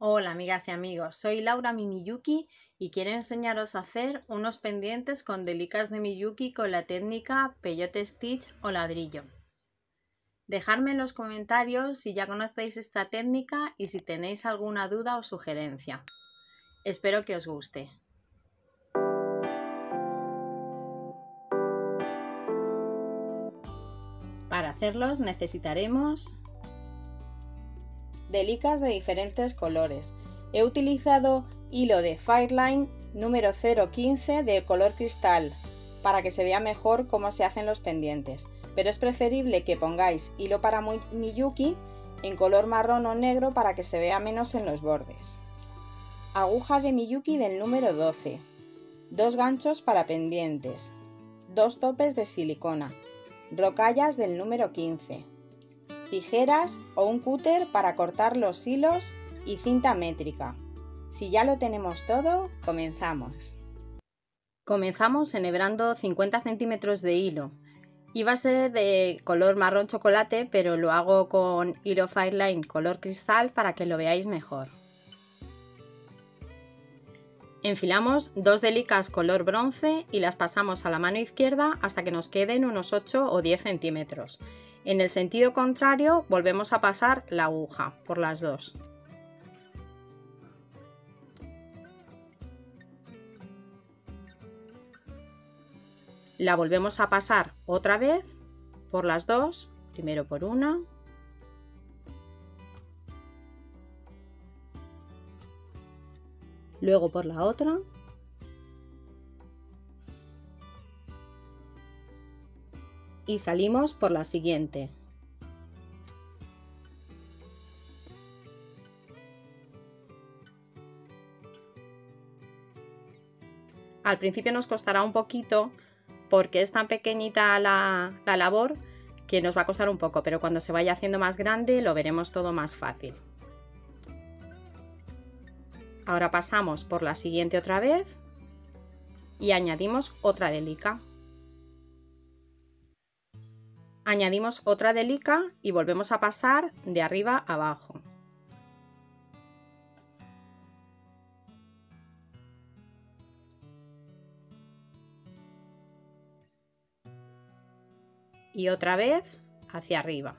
Hola amigas y amigos, soy Laura Mimiyuki y quiero enseñaros a hacer unos pendientes con delicas de Miyuki con la técnica Peyote Stitch o ladrillo. Dejadme en los comentarios si ya conocéis esta técnica y si tenéis alguna duda o sugerencia. Espero que os guste. Para hacerlos necesitaremos delicas de diferentes colores. He utilizado hilo de Fireline número 015 de color cristal para que se vea mejor cómo se hacen los pendientes, pero es preferible que pongáis hilo para Miyuki en color marrón o negro para que se vea menos en los bordes. Aguja de Miyuki del número 12, 2 ganchos para pendientes, 2 topes de silicona, rocallas del número 15, tijeras o un cúter para cortar los hilos y cinta métrica. Si ya lo tenemos todo, comenzamos. Comenzamos enhebrando 50 centímetros de hilo. Iba a ser de color marrón chocolate, pero lo hago con hilo Fireline color cristal para que lo veáis mejor. Enfilamos 2 delicas color bronce y las pasamos a la mano izquierda hasta que nos queden unos 8 o 10 centímetros. En el sentido contrario volvemos a pasar la aguja por las dos. La volvemos a pasar otra vez por las dos, primero por una, luego por la otra y salimos por la siguiente. Al principio nos costará un poquito porque es tan pequeñita la labor que nos va a costar un poco, pero cuando se vaya haciendo más grande lo veremos todo más fácil. Ahora pasamos por la siguiente otra vez y añadimos otra delica. Añadimos otra delica y volvemos a pasar de arriba a abajo. Y otra vez hacia arriba.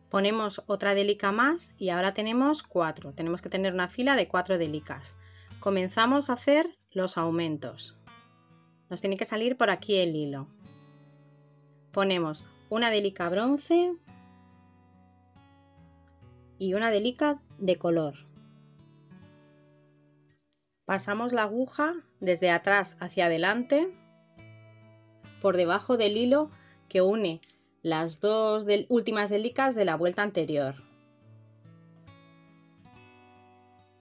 Ponemos otra delica más y ahora tenemos 4. Tenemos que tener una fila de 4 delicas. Comenzamos a hacer los aumentos. Nos tiene que salir por aquí el hilo. Ponemos una delica bronce y una delica de color. Pasamos la aguja desde atrás hacia adelante por debajo del hilo que une las dos últimas delicas de la vuelta anterior.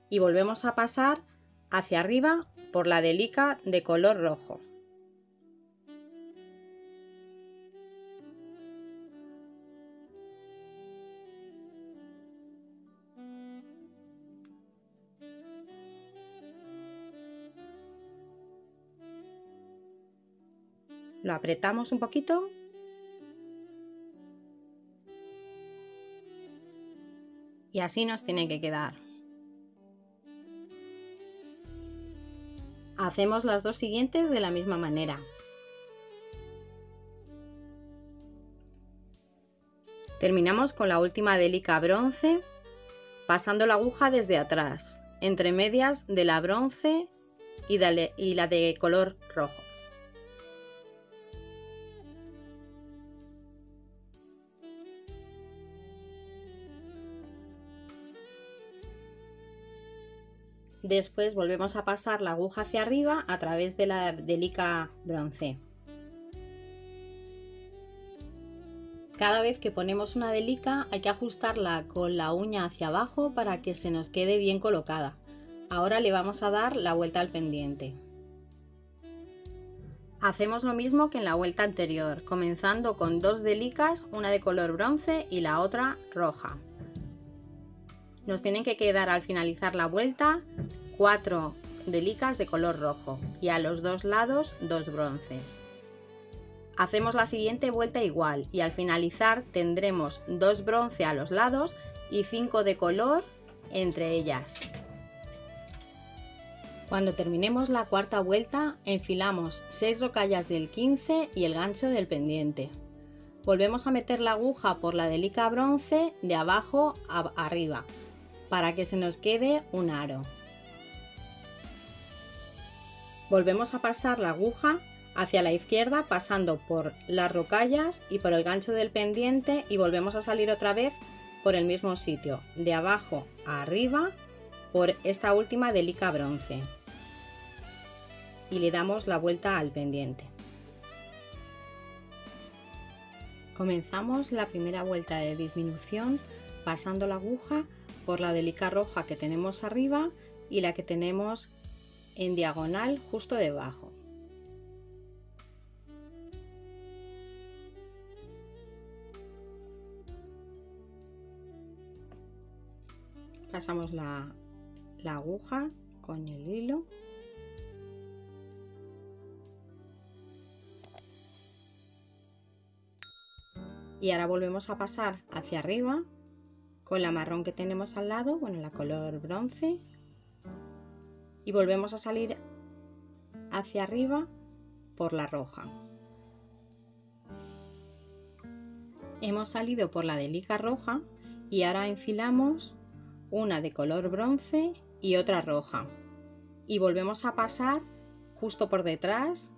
Y volvemos a pasar hacia arriba por la delica de color rojo. Lo apretamos un poquito y así nos tiene que quedar. Hacemos las dos siguientes de la misma manera. Terminamos con la última delica bronce, pasando la aguja desde atrás, entre medias de la bronce y la de color rojo. Después volvemos a pasar la aguja hacia arriba a través de la delica bronce. Cada vez que ponemos una delica hay que ajustarla con la uña hacia abajo para que se nos quede bien colocada. Ahora le vamos a dar la vuelta al pendiente. Hacemos lo mismo que en la vuelta anterior, comenzando con 2 delicas, una de color bronce y la otra roja. Nos tienen que quedar al finalizar la vuelta 4 delicas de color rojo y a los dos lados 2 bronces. Hacemos la siguiente vuelta igual y al finalizar tendremos 2 bronce a los lados y 5 de color entre ellas. Cuando terminemos la cuarta vuelta, enfilamos 6 rocallas del 15 y el gancho del pendiente. Volvemos a meter la aguja por la delica bronce de abajo a arriba, para que se nos quede un aro. Volvemos a pasar la aguja hacia la izquierda pasando por las rocallas y por el gancho del pendiente y volvemos a salir otra vez por el mismo sitio, de abajo a arriba por esta última delica bronce. Y le damos la vuelta al pendiente. Comenzamos la primera vuelta de disminución pasando la aguja por la delica roja que tenemos arriba y la que tenemos en diagonal justo debajo. Pasamos la aguja con el hilo. Y ahora volvemos a pasar hacia arriba con la marrón que tenemos al lado, bueno, la color bronce. Y volvemos a salir hacia arriba por la roja. Hemos salido por la delica roja y ahora enfilamos una de color bronce y otra roja. Y volvemos a pasar justo por detrás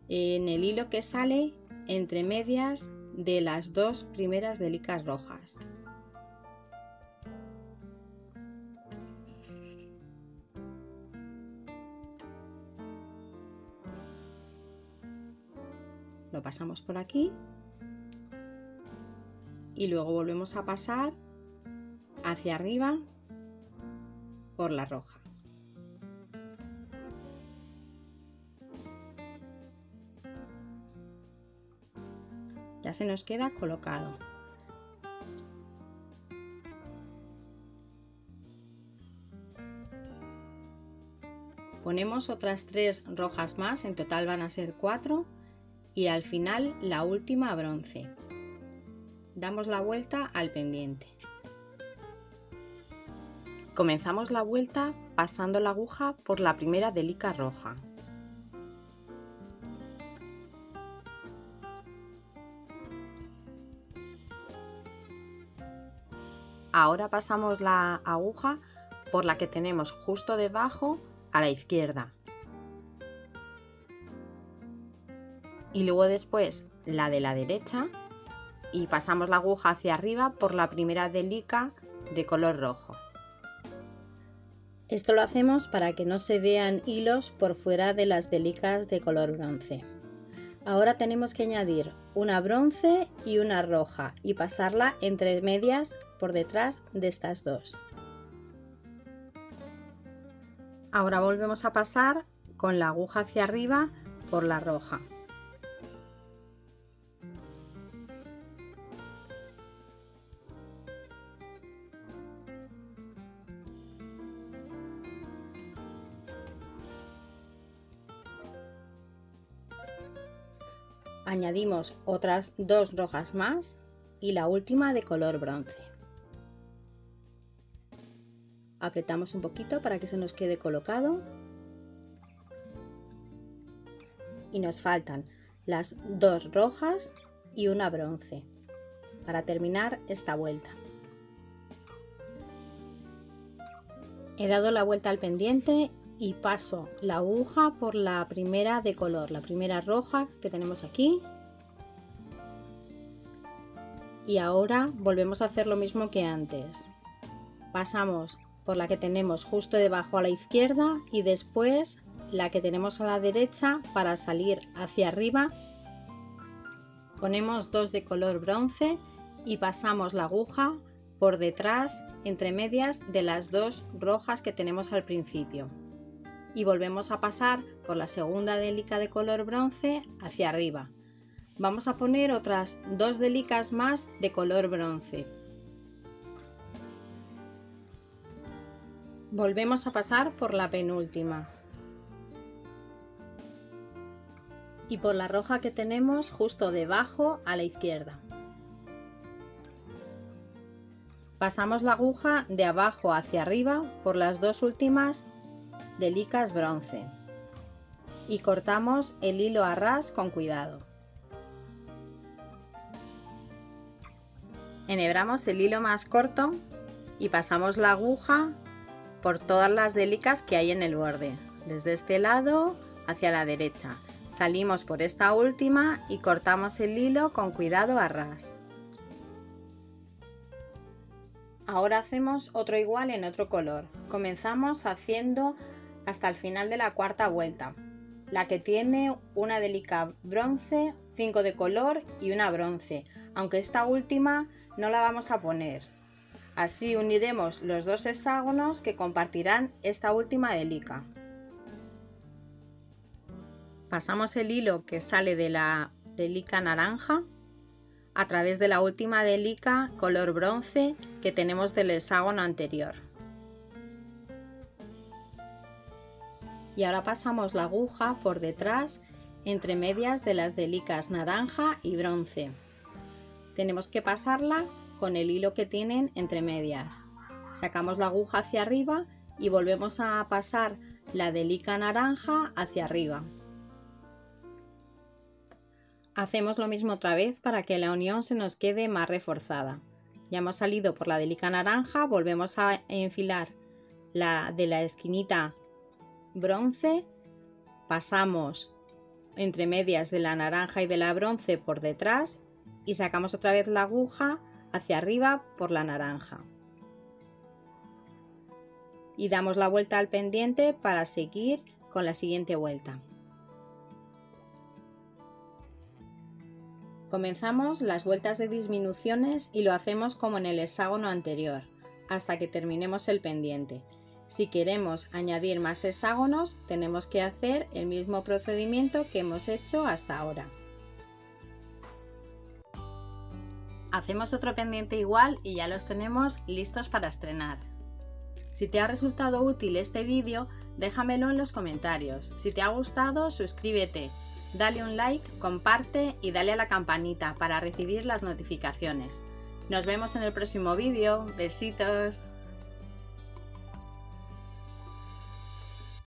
en el hilo que sale entre medias de las 2 primeras delicas rojas. Lo pasamos por aquí y luego volvemos a pasar hacia arriba por la roja. Ya se nos queda colocado. Ponemos otras 3 rojas más, en total van a ser 4 y al final la última bronce. Damos la vuelta al pendiente. Comenzamos la vuelta pasando la aguja por la primera delica roja. Ahora pasamos la aguja por la que tenemos justo debajo a la izquierda. Y luego después la de la derecha y pasamos la aguja hacia arriba por la primera delica de color rojo. Esto lo hacemos para que no se vean hilos por fuera de las delicas de color bronce. Ahora tenemos que añadir una bronce y una roja y pasarla entre medias por detrás de estas 2. Ahora volvemos a pasar con la aguja hacia arriba por la roja. Añadimos otras 2 rojas más y la última de color bronce. Apretamos un poquito para que se nos quede colocado. Y nos faltan las 2 rojas y una bronce para terminar esta vuelta. He dado la vuelta al pendiente y paso la aguja por la primera de color, la primera roja que tenemos aquí. Y ahora volvemos a hacer lo mismo que antes. Pasamos por la que tenemos justo debajo a la izquierda y después la que tenemos a la derecha para salir hacia arriba. Ponemos 2 de color bronce y pasamos la aguja por detrás entre medias de las 2 rojas que tenemos al principio. Y volvemos a pasar por la segunda delica de color bronce hacia arriba. Vamos a poner otras 2 delicas más de color bronce. Volvemos a pasar por la penúltima. y por la roja que tenemos justo debajo a la izquierda. Pasamos la aguja de abajo hacia arriba por las dos últimas delicas bronce y cortamos el hilo a ras con cuidado. Enhebramos el hilo más corto y pasamos la aguja por todas las delicas que hay en el borde, desde este lado hacia la derecha. Salimos por esta última y cortamos el hilo con cuidado a ras. Ahora hacemos otro igual en otro color. Comenzamos haciendo hasta el final de la cuarta vuelta, la que tiene una delica bronce, 5 de color y una bronce, aunque esta última no la vamos a poner. Así uniremos los dos hexágonos que compartirán esta última delica. Pasamos el hilo que sale de la delica naranja a través de la última delica color bronce que tenemos del hexágono anterior. Y ahora pasamos la aguja por detrás entre medias de las delicas naranja y bronce. Tenemos que pasarla con el hilo que tienen entre medias. Sacamos la aguja hacia arriba y volvemos a pasar la delica naranja hacia arriba. Hacemos lo mismo otra vez para que la unión se nos quede más reforzada. Ya hemos salido por la delica naranja, volvemos a enfilar la de la esquinita bronce, pasamos entre medias de la naranja y de la bronce por detrás y sacamos otra vez la aguja hacia arriba por la naranja. Y damos la vuelta al pendiente para seguir con la siguiente vuelta. Comenzamos las vueltas de disminuciones y lo hacemos como en el hexágono anterior, hasta que terminemos el pendiente. Si queremos añadir más hexágonos, tenemos que hacer el mismo procedimiento que hemos hecho hasta ahora. Hacemos otro pendiente igual y ya los tenemos listos para estrenar. Si te ha resultado útil este vídeo, déjamelo en los comentarios. Si te ha gustado, suscríbete. Dale un like, comparte y dale a la campanita para recibir las notificaciones. Nos vemos en el próximo vídeo. Besitos.